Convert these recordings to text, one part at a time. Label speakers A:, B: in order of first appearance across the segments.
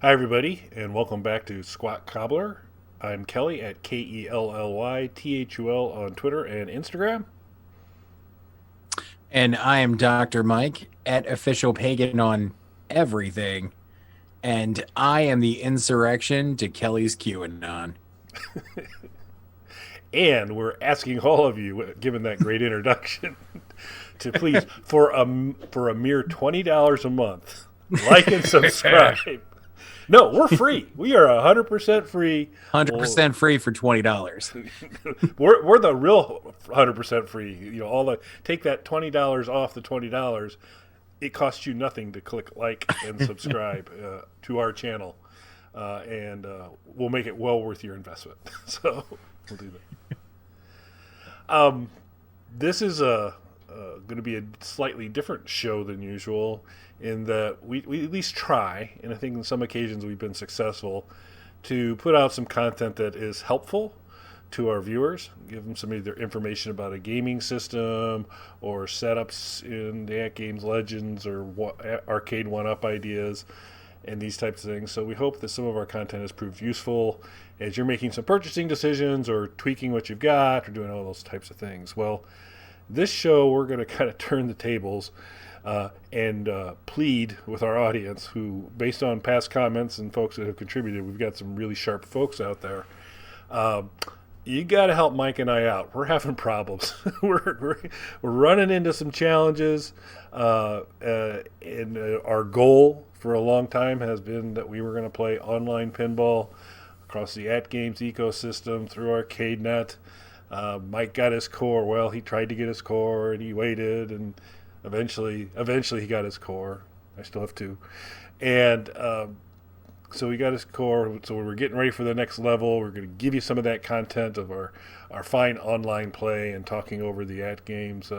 A: Hi, everybody, and welcome back to Squat Cobbler. I'm Kelly at KELLYTHUL on Twitter and Instagram.
B: And I am Dr. Mike at Official Pagan on everything. And I am the insurrection to Kelly's QAnon.
A: And we're asking all of you, given that great introduction, to please, for a mere $20 a month, like and subscribe. No, we're free. We are 100% free. Well,
B: 100% free for $20.
A: we're the real 100% free. All the take that $20 off the $20. It costs you nothing to click like and subscribe to our channel, and we'll make it well worth your investment. So we'll do that. This is going to be a slightly different show than usual in that we at least try, and I think in some occasions we've been successful, to put out some content that is helpful to our viewers, give them some either information about a gaming system or setups in the At Games Legends or arcade one-up ideas and these types of things. So we hope that some of our content has proved useful as you're making some purchasing decisions or tweaking what you've got or doing all those types of things. Well, this show we're going to kind of turn the tables and plead with our audience who, based on past comments and folks that have contributed, we've got some really sharp folks out there. You got to help Mike and I out. We're having problems. we're running into some challenges, and our goal for a long time has been that we were going to play online pinball across the At Games ecosystem through ArcadeNet. Mike got his core. Well, he tried to get his core, and he waited, and eventually he got his core. I still have two, and so we got his core. So we're getting ready for the next level. We're going to give you some of that content of our fine online play and talking over the At Games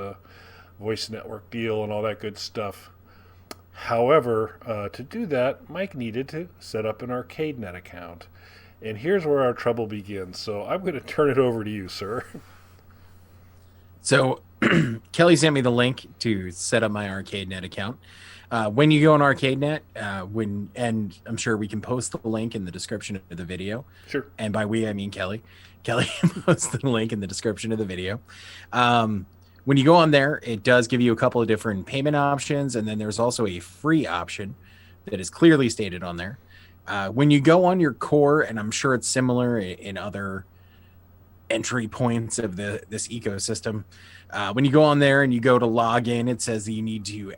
A: voice network deal and all that good stuff. However, to do that, Mike needed to set up an ArcadeNet account. And here's where our trouble begins. So I'm going to turn it over to you, sir.
B: So Kelly sent me the link to set up my ArcadeNet account. When you go on ArcadeNet, and I'm sure we can post the link in the description of the video.
A: Sure.
B: And by we, I mean Kelly. Kelly posts the link in the description of the video. When you go on there, it does give you a couple of different payment options, and then there's also a free option that is clearly stated on there. When you go on your core, and I'm sure it's similar in other entry points of this ecosystem, when you go on there and you go to log in, it says that you need to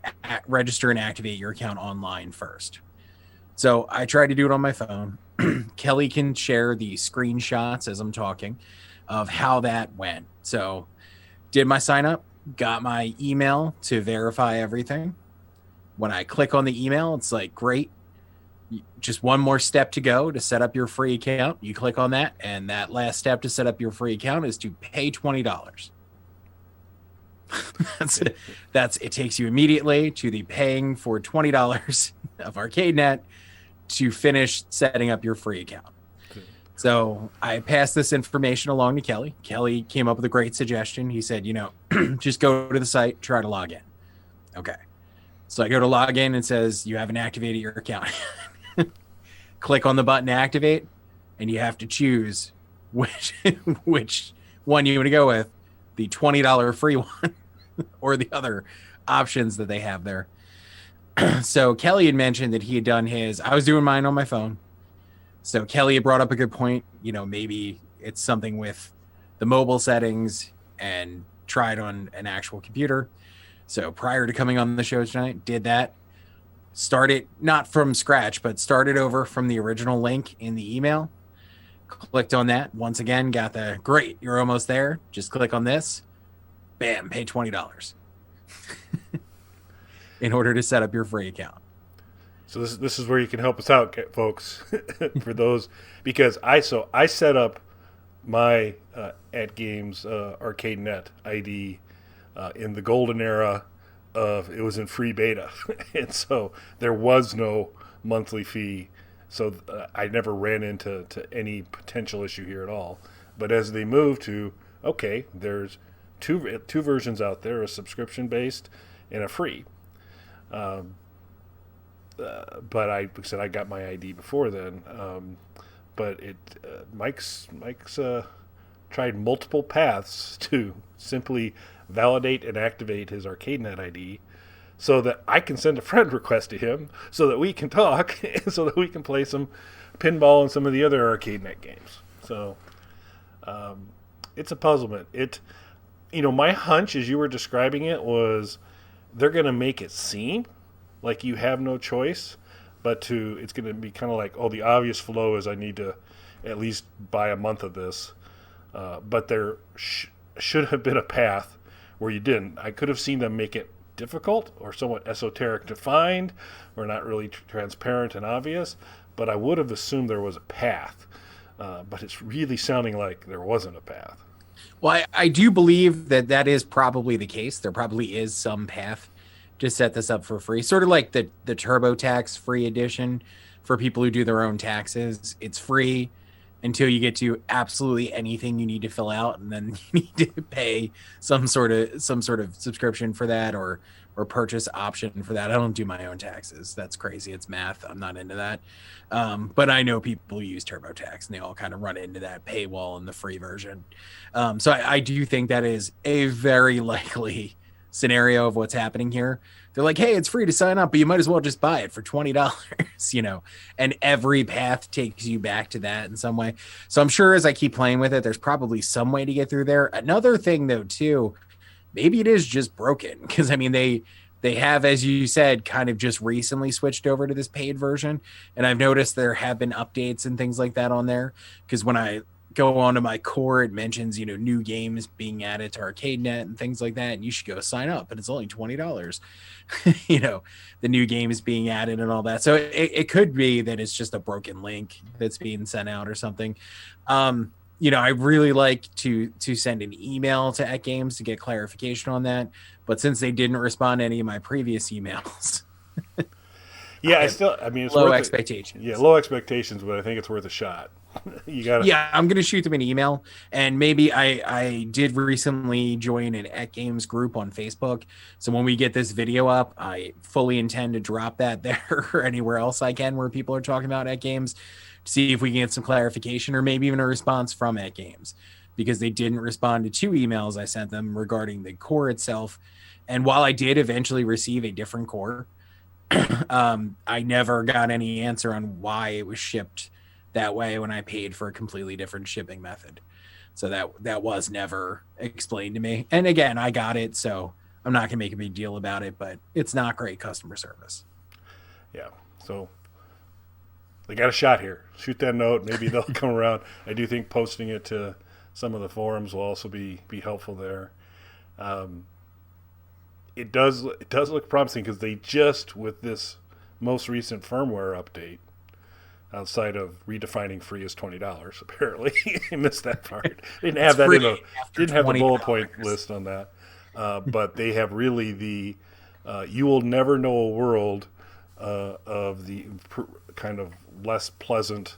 B: register and activate your account online first. So I tried to do it on my phone. Kelly can share the screenshots as I'm talking of how that went. So did my sign up, got my email to verify everything. When I click on the email, it's like, great. Just one more step to go to set up your free account. You click on that, and that last step to set up your free account is to pay $20. That's it. Takes you immediately to the paying for $20 of ArcadeNet to finish setting up your free account. So I passed this information along to Kelly. Kelly came up with a great suggestion. He said, just go to the site, try to log in. Okay. So I go to log in and it says you haven't activated your account. Click on the button to activate, and you have to choose which one you want to go with, the $20 free one or the other options that they have there. So Kelly had mentioned that he had done his. I was doing mine on my phone. So Kelly had brought up a good point. Maybe it's something with the mobile settings and tried on an actual computer. So prior to coming on the show tonight, did that. Started not from scratch, but started over from the original link in the email. Clicked on that. Once again, got the great. You're almost there. Just click on this. Bam, pay $20 in order to set up your free account.
A: So this is where you can help us out, folks. For those, because I set up my At Games ArcadeNet ID in the golden era of it was in free beta, and so there was no monthly fee. So I never ran into any potential issue here at all. But as they move to, okay, there's two versions out there, a subscription based and a free. but I said I got my ID before then. But Mike's tried multiple paths to simply validate and activate his ArcadeNet ID, so that I can send a friend request to him, so that we can talk, and so that we can play some pinball and some of the other ArcadeNet games. So it's a puzzlement. My hunch as you were describing it was they're going to make it seem like you have no choice, but it's going to be kind of like, oh, the obvious flow is I need to at least buy a month of this. But there should have been a path where you didn't. I could have seen them make it difficult or somewhat esoteric to find, or not really transparent and obvious, but I would have assumed there was a path. But it's really sounding like there wasn't a path.
B: Well, I do believe that is probably the case. There probably is some path to set this up for free, sort of like the TurboTax free edition for people who do their own taxes. It's free until you get to absolutely anything you need to fill out, and then you need to pay some sort of subscription for that or purchase option for that. I don't do my own taxes. That's crazy. It's math. I'm not into that. But I know people who use TurboTax, and they all kind of run into that paywall in the free version. So I do think that is a very likely scenario of what's happening here. They're like, hey, it's free to sign up, but you might as well just buy it for $20, and every path takes you back to that in some way. So I'm sure as I keep playing with it, there's probably some way to get through there. Another thing though, too, maybe it is just broken, because I mean, they have, as you said, kind of just recently switched over to this paid version. And I've noticed there have been updates and things like that on there, because when I go onto my core, it mentions, new games being added to ArcadeNet and things like that. And you should go sign up, and it's only $20. The new games being added and all that. So it could be that it's just a broken link that's being sent out or something. I really like to send an email to At Games to get clarification on that. But since they didn't respond to any of my previous emails,
A: yeah, it's
B: low expectations.
A: Low expectations, but I think it's worth a shot.
B: I'm gonna shoot them an email, and maybe I did recently join an At Games group on Facebook, so when we get this video up, I fully intend to drop that there or anywhere else I can where people are talking about At Games, to see if we can get some clarification or maybe even a response from At Games, because they didn't respond to 2 emails I sent them regarding the core itself. And while I did eventually receive a different core, I never got any answer on why it was shipped that way when I paid for a completely different shipping method. So that was never explained to me. And again, I got it, so I'm not gonna make a big deal about it, but it's not great customer service.
A: Yeah. So they got a shot here. Shoot that note. Maybe they'll come around. I do think posting it to some of the forums will also be helpful there. It does look promising, because they just, with this most recent firmware update, outside of redefining free as $20, apparently I missed that part. Didn't have that didn't have the bullet point list on that. But they have really the you will never know a world of the kind of less pleasant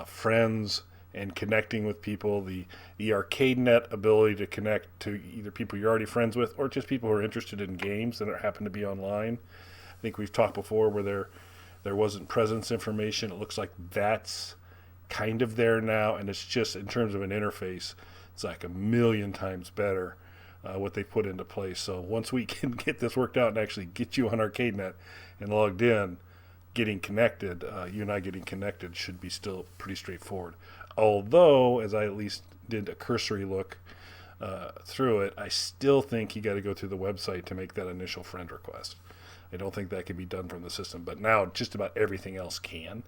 A: friends and connecting with people, the ArcadeNet ability to connect to either people you're already friends with or just people who are interested in games that happen to be online. I think we've talked before where there wasn't presence information. It looks like that's kind of there now, and it's just, in terms of an interface, it's like a million times better what they put into place. So once we can get this worked out and actually get you on ArcadeNet and logged in, getting connected, you and I getting connected should be still pretty straightforward. Although, as I at least did a cursory look through it, I still think you got to go through the website to make that initial friend request. I don't think that can be done from the system, but now just about everything else can.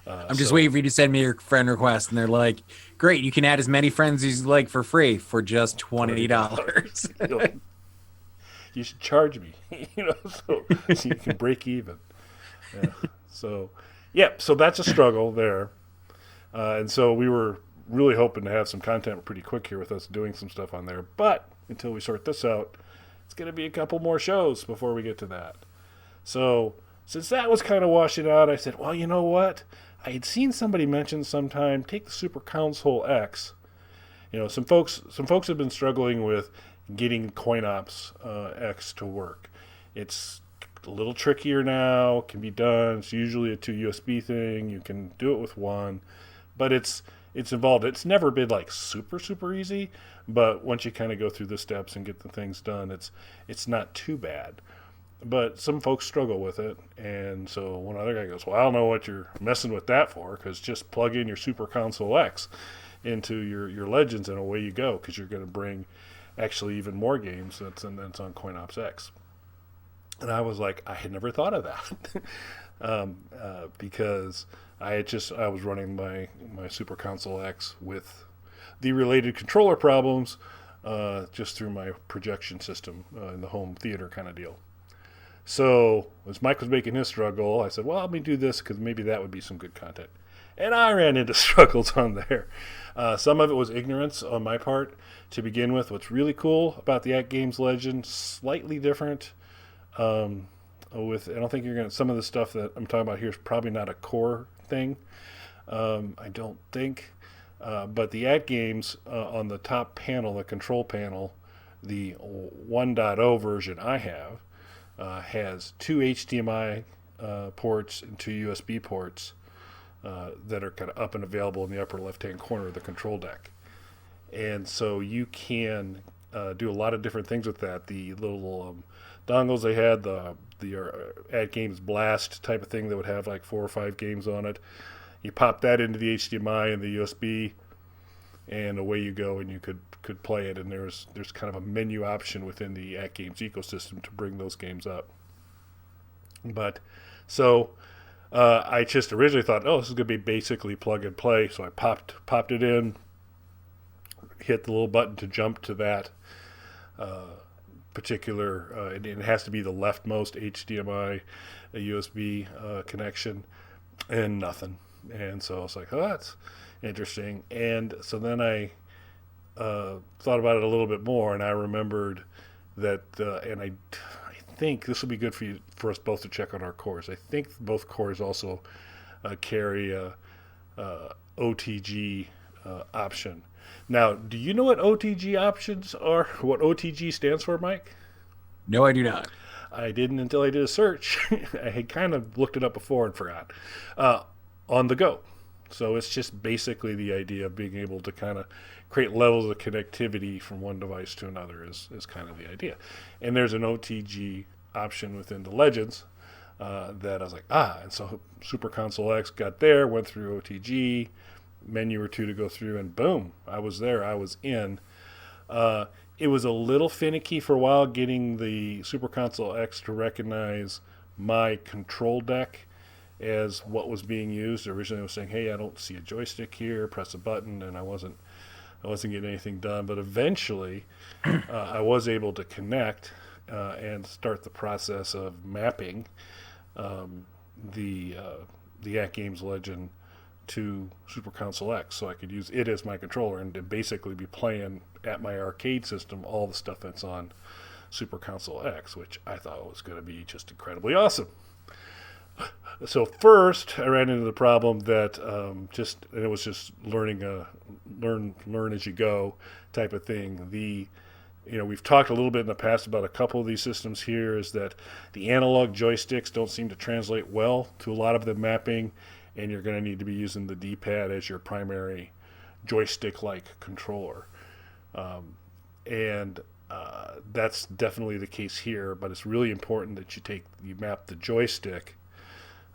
B: I'm just waiting for you to send me your friend request, and they're like, great, you can add as many friends as you like for free for just $20.
A: You should charge me, so you can break even. Yeah. So that's a struggle there. And so we were really hoping to have some content pretty quick here with us doing some stuff on there. But until we sort this out, it's going to be a couple more shows before we get to that. So since that was kind of washing out, I said, well, you know what? I had seen somebody mention sometime, take the Super Console X. Some folks have been struggling with getting CoinOps X to work. It's a little trickier now. Can be done. It's usually a 2 USB thing. You can do it with one, but it's involved. It's never been like super easy, but once you kind of go through the steps and get the things done, it's not too bad. But some folks struggle with it, and so one other guy goes, "Well, I don't know what you're messing with that for, because just plug in your Super Console X into your Legends, and away you go, because you're going to bring actually even more games that's on CoinOps X." And I was like, I had never thought of that, because I was running my Super Console X with the related controller problems, just through my projection system in the home theater kind of deal. So as Mike was making his struggle, I said, well, let me do this because maybe that would be some good content. And I ran into struggles on there. Some of it was ignorance on my part to begin with. What's really cool about the At Games Legend, slightly different. I don't think you're going to, some of the stuff that I'm talking about here is probably not a core thing. I don't think. But the At Games on the top panel, the control panel, the 1.0 version I have, has 2 HDMI ports and 2 USB ports that are kind of up and available in the upper left-hand corner of the control deck. And so you can do a lot of different things with that. The little dongles they had, the At Games Blast type of thing that would have like 4 or 5 games on it. You pop that into the HDMI and the USB, and away you go, and you could play it. And there's kind of a menu option within the At Games ecosystem to bring those games up. But so I just originally thought, oh, this is going to be basically plug and play. So I popped it in, hit the little button to jump to that particular, and it has to be the leftmost HDMI USB connection, and nothing. And so I was like, oh, that's interesting. And so then I thought about it a little bit more, and I remembered that, and I think this will be good for us both to check on our cores. I think both cores also carry a OTG option. Now, do you know what OTG options are? What OTG stands for, Mike?
B: No, I do not.
A: I didn't until I did a search. I had kind of looked it up before and forgot. On the go. So it's just basically the idea of being able to kind of create levels of connectivity from one device to another is kind of the idea. And there's an OTG option within the Legends that I was like, and so Super Console X got there, went through OTG, menu or two to go through, and boom, I was there, I was in. It was a little finicky for a while getting the Super Console X to recognize my control deck as what was being used. Originally I was saying, hey, I don't see a joystick here, press a button, and I wasn't getting anything done. But eventually I was able to connect and start the process of mapping the At Games Legend to Super Console X, so I could use it as my controller and to basically be playing at my arcade system all the stuff that's on Super Console X, which I thought was going to be just incredibly awesome. So first, I ran into the problem that it was just learn as you go type of thing. We've talked a little bit in the past about a couple of these systems here, is that the analog joysticks don't seem to translate well to a lot of the mapping, and you're going to need to be using the D-pad as your primary joystick-like controller. That's definitely the case here, but it's really important that you map the joystick,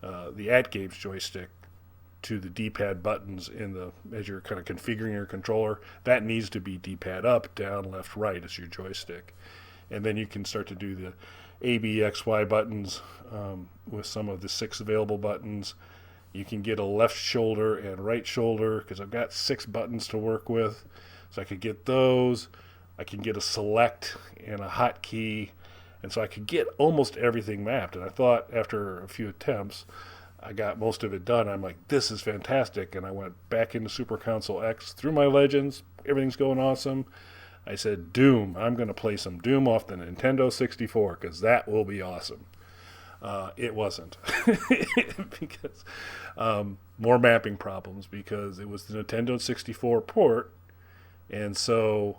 A: the At Games joystick, to the D-pad buttons as you're kind of configuring your controller. That needs to be D-pad up, down, left, right as your joystick. And then you can start to do the A, B, X, Y buttons with some of the 6 available buttons. You can get a left shoulder and right shoulder, because I've got 6 buttons to work with. So I could get those. I can get a select and a hotkey. And so I could get almost everything mapped. And I thought after a few attempts, I got most of it done. I'm like, this is fantastic. And I went back into Super Console X through my Legends. Everything's going awesome. I said, Doom. I'm going to play some Doom off the Nintendo 64, because that will be awesome. It wasn't. Because more mapping problems, because it was the Nintendo 64 port. And so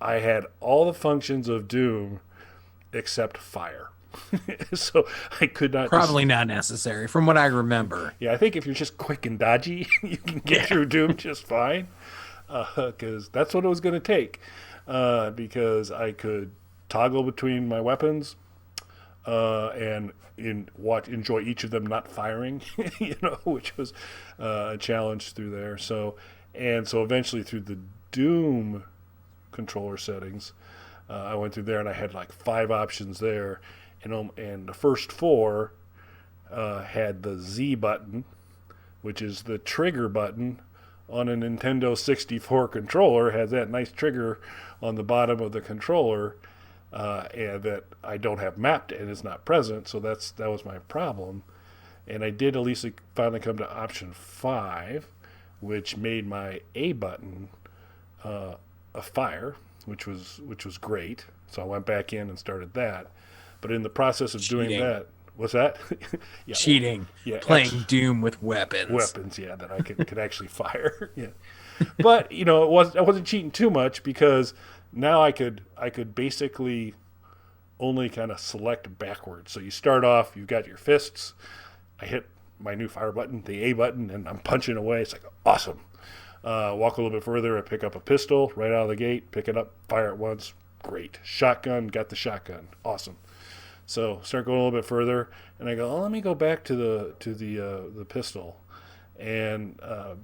A: I had all the functions of Doom except fire. So I could not.
B: Probably not necessary, from what I remember.
A: Yeah, I think if you're just quick and dodgy, you can get through Doom just fine. Because that's what it was going to take. Because I could toggle between my weapons and enjoy each of them not firing, which was a challenge through there. So eventually through the Doom controller settings, I went through there and I had like 5 options there, and the first 4 had the Z button, which is the trigger button on a Nintendo 64 controller. It has that nice trigger on the bottom of the controller, and that I don't have mapped and is not present. So that was my problem. And I did at least finally come to option 5, which made my A button a fire, which was great. So I went back in and started that. But in the process of doing that, what's that?
B: Yeah, cheating. Yeah, playing Doom with weapons.
A: Weapons, yeah, that I could actually fire. Yeah, but I wasn't cheating too much, because now I could basically only kind of select backwards. So you start off, you've got your fists. I hit my new fire button, the A button, and I'm punching away. It's like awesome. Walk a little bit further, I pick up a pistol right out of the gate, pick it up, fire it once, great. Shotgun, got the shotgun, awesome. So start going a little bit further, and I go, let me go back to the pistol, and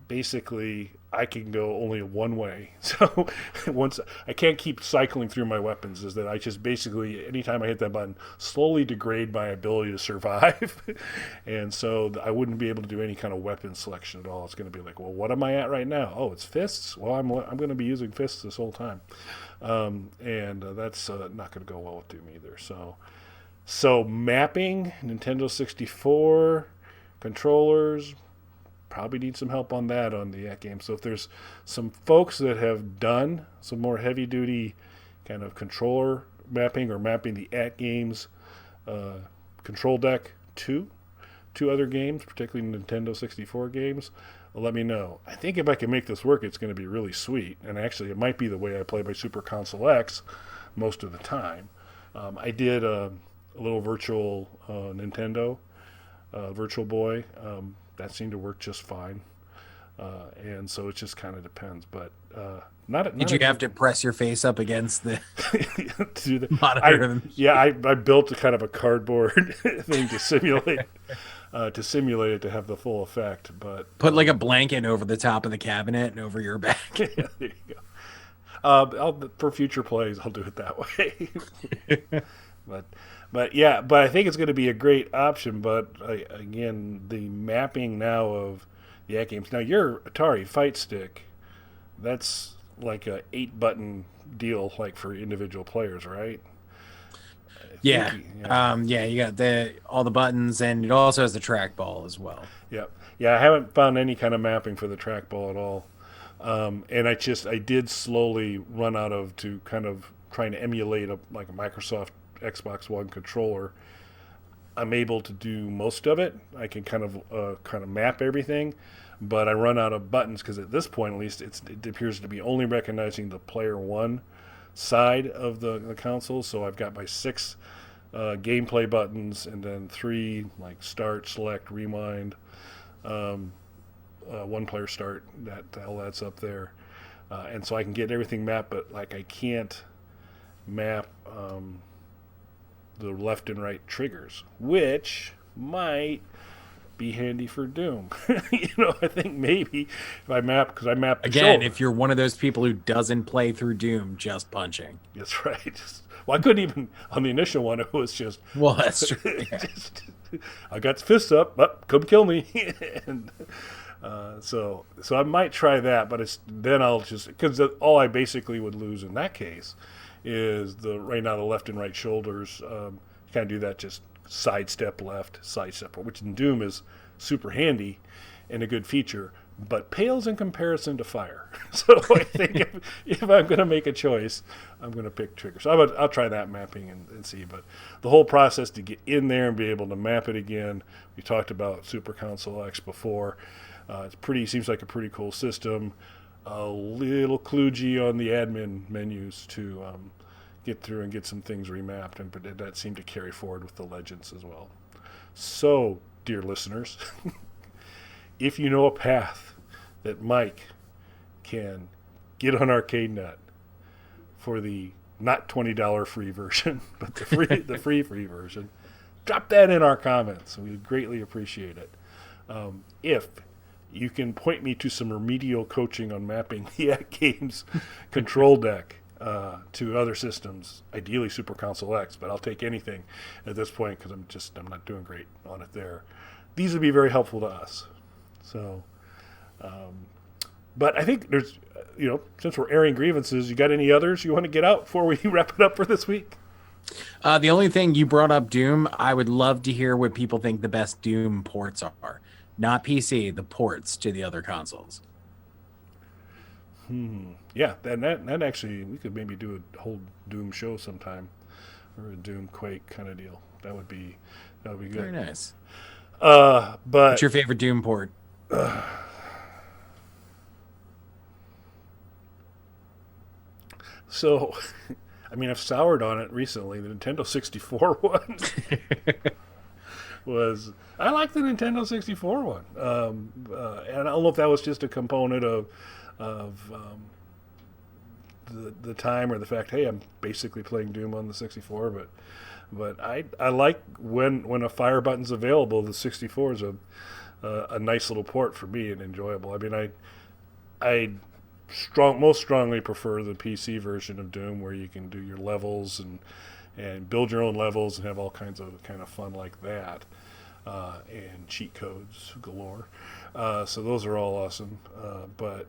A: basically I can go only one way. So once I can't keep cycling through my weapons, is that I just basically, anytime I hit that button, slowly degrade my ability to survive, and so I wouldn't be able to do any kind of weapon selection at all. It's going to be like, well, what am I at right now? Oh, it's fists. Well, I'm going to be using fists this whole time, and that's not going to go well with Doom either. So mapping, Nintendo 64 controllers, probably need some help on that on the game. So if there's some folks that have done some more heavy-duty kind of controller mapping, or mapping the games control deck to other games, particularly Nintendo 64 games, let me know. I think if I can make this work, it's going to be really sweet. And actually, it might be the way I play my Super Console X most of the time. I did a little virtual Nintendo Virtual Boy. That seemed to work just fine. And so it just kind of depends. But
B: did you have to press your face up against the
A: to the
B: monitor?
A: I built a kind of a cardboard thing to simulate it to have the full effect. But
B: put like a blanket over the top of the cabinet and over your back.
A: Yeah, there you go. For future plays, I'll do it that way. But I think it's going to be a great option. But again, the mapping now of the games. Now your Atari Fight Stick, that's like a 8-button deal, like for individual players, right?
B: Yeah. You got all the buttons, and it also has the trackball as well.
A: Yeah. I haven't found any kind of mapping for the trackball at all. And I did slowly run out of to kind of trying to emulate a Microsoft Xbox One controller. I'm able to do most of it. I can kind of map everything, but I run out of buttons, because at this point, at least, it appears to be only recognizing the player one side of the console. So I've got my 6 gameplay buttons, and then 3 like start, select, rewind, one player start. All that's up there, and so I can get everything mapped, but I can't map the left and right triggers, which might be handy for Doom. I think maybe if I map, because I map
B: again, if you're one of those people who doesn't play through Doom just punching.
A: That's right. I couldn't even on the initial one. It was just,
B: well, that's true.
A: I got the fists up, come kill me. And so I might try that, but then I'll just, because all I basically would lose in that case is right now the left and right shoulders. You kind of do that, just sidestep left, sidestep, which in Doom is super handy and a good feature, but pales in comparison to fire. So I think if I'm going to make a choice, I'm going to pick trigger. So I'll try that mapping and see. But the whole process to get in there and be able to map it again, we talked about Super Console X before. Seems like a pretty cool system. A little kludgy on the admin menus to get through and get some things remapped, and but that seemed to carry forward with the Legends as well. So, dear listeners, if you know a path that Mike can get on ArcadeNet for the not $20 free version, but the free version, drop that in our comments. We would greatly appreciate it. If you can point me to some remedial coaching on mapping the AtGames control deck to other systems, ideally Super Console X, but I'll take anything at this point because I'm not doing great on it there. These would be very helpful to us. So, but I think there's, since we're airing grievances, you got any others you want to get out before we wrap it up for this week?
B: The only thing, you brought up Doom. I would love to hear what people think the best Doom ports are. Not PC, the ports to the other consoles.
A: Yeah, that actually, we could maybe do a whole Doom show sometime, or a Doom Quake kind of deal. That would be good.
B: Very nice.
A: But
B: what's your favorite Doom port?
A: So, I mean, I've soured on it recently. The Nintendo 64 one I like the Nintendo 64 one, and I don't know if that was just a component of the time or the fact, hey, I'm basically playing Doom on the 64, but I like when a fire button's available. The 64 is a nice little port for me and enjoyable. I mean, I most strongly prefer the PC version of Doom, where you can do your levels and build your own levels and have all kinds of kind of fun like that, and cheat codes galore. So those are all awesome. But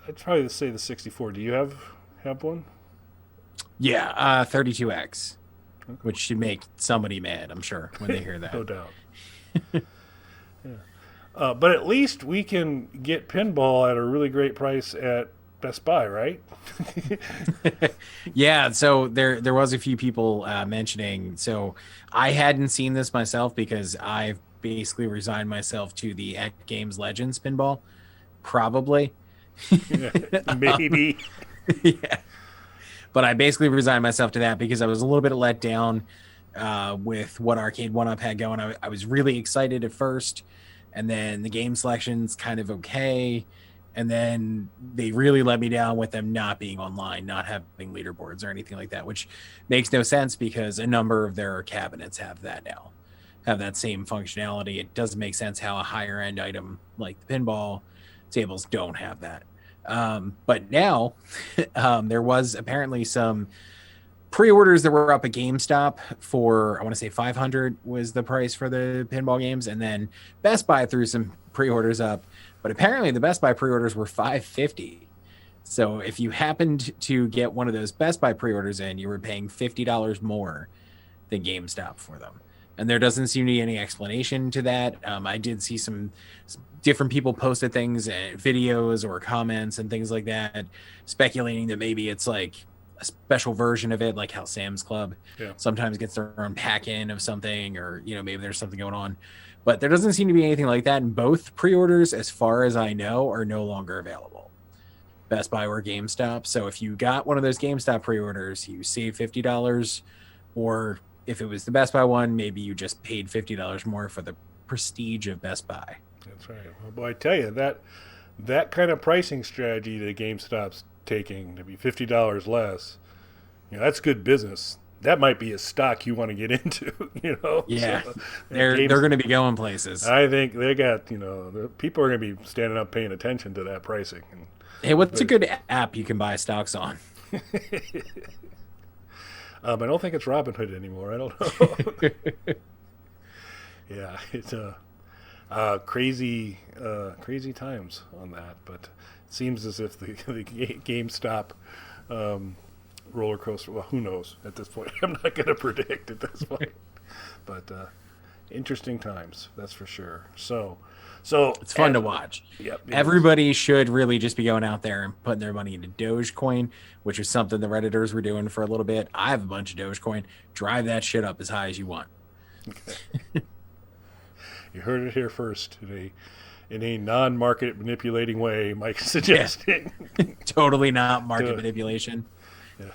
A: I'd probably say the 64. Do you have one?
B: Yeah, 32X, which should make somebody mad, I'm sure, when they hear that.
A: No doubt. Yeah. But at least we can get pinball at a really great price at Best Buy, right?
B: Yeah, so there was a few people mentioning. So I hadn't seen this myself because I've basically resigned myself to the AtGames Legends pinball. Probably.
A: Maybe.
B: Yeah. But I basically resigned myself to that because I was a little bit let down with what Arcade 1-Up had going. I was really excited at first, and then the game selection's kind of okay. And then they really let me down with them not being online, not having leaderboards or anything like that, which makes no sense because a number of their cabinets have that now, have that same functionality. It doesn't make sense how a higher end item like the pinball tables don't have that. But now there was apparently some pre-orders that were up at GameStop for, I want to say 500 was the price for the pinball games. And then Best Buy threw some pre-orders up, but apparently the Best Buy pre-orders were $550. So if you happened to get one of those Best Buy pre-orders in, you were paying $50 more than GameStop for them. And there doesn't seem to be any explanation to that. I did see some different people posted things, videos or comments and things like that, speculating that maybe it's like a special version of it, like how Sam's Club sometimes gets their own pack-in of something, or maybe there's something going on. But there doesn't seem to be anything like that. And both pre-orders, as far as I know, are no longer available, Best Buy or GameStop. So if you got one of those GameStop pre-orders, you save $50, or if it was the Best Buy one, maybe you just paid $50 more for the prestige of Best Buy.
A: That's right. Well, boy, I tell you, that kind of pricing strategy that GameStop's taking, to be $50 less, that's good business. That might be a stock you want to get into,
B: Yeah,
A: so,
B: they're going to be going places.
A: I think they got, the people are going to be standing up paying attention to that pricing.
B: Hey, what's a good app you can buy stocks on?
A: I don't think it's Robinhood anymore. I don't know. Yeah, it's crazy times on that. But it seems as if the GameStop roller coaster. Well, who knows at this point? I'm not going to predict at this point. But interesting times, that's for sure. So
B: it's fun to watch.
A: Yep.
B: Everybody should really just be going out there and putting their money into Dogecoin, which is something the Redditors were doing for a little bit. I have a bunch of Dogecoin. Drive that shit up as high as you want.
A: Okay. You heard it here first. In a non-market manipulating way, Mike's suggesting.
B: Yeah. Totally not market manipulation.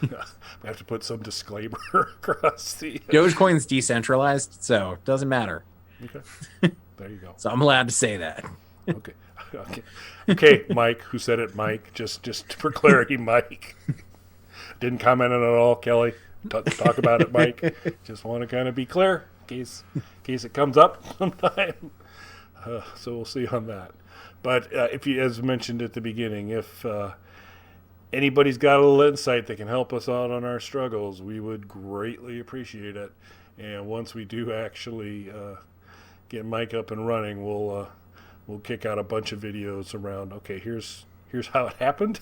A: Yeah. We have to put some disclaimer across the.
B: Dogecoin's decentralized, so it doesn't matter.
A: Okay. There you go.
B: So I'm allowed to say that.
A: Okay. Okay, Mike, who said it, Mike? Just for clarity, Mike. Didn't comment on it at all, Kelly. Talk about it, Mike. Just want to kind of be clear in case it comes up sometime. So we'll see on that. But if you, as mentioned at the beginning, if anybody's got a little insight that can help us out on our struggles, we would greatly appreciate it. And once we do actually get Mike up and running, we'll kick out a bunch of videos around. Okay, here's how it happened,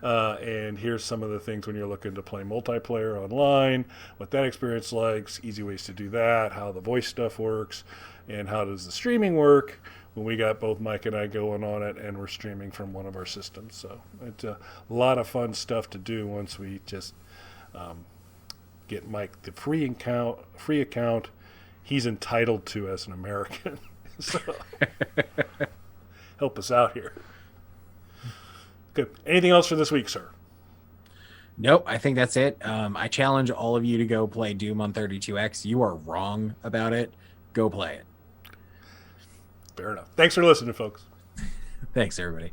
A: and here's some of the things when you're looking to play multiplayer online, what that experience like, easy ways to do that, how the voice stuff works, and how does the streaming work when we got both Mike and I going on it and we're streaming from one of our systems. So it's a lot of fun stuff to do once we just get Mike the free account he's entitled to as an American. So help us out here. Good. Anything else for this week, sir?
B: Nope, I think that's it. I challenge all of you to go play Doom on 32X. You are wrong about it. Go play it.
A: Fair enough. Thanks for listening, folks.
B: Thanks, everybody.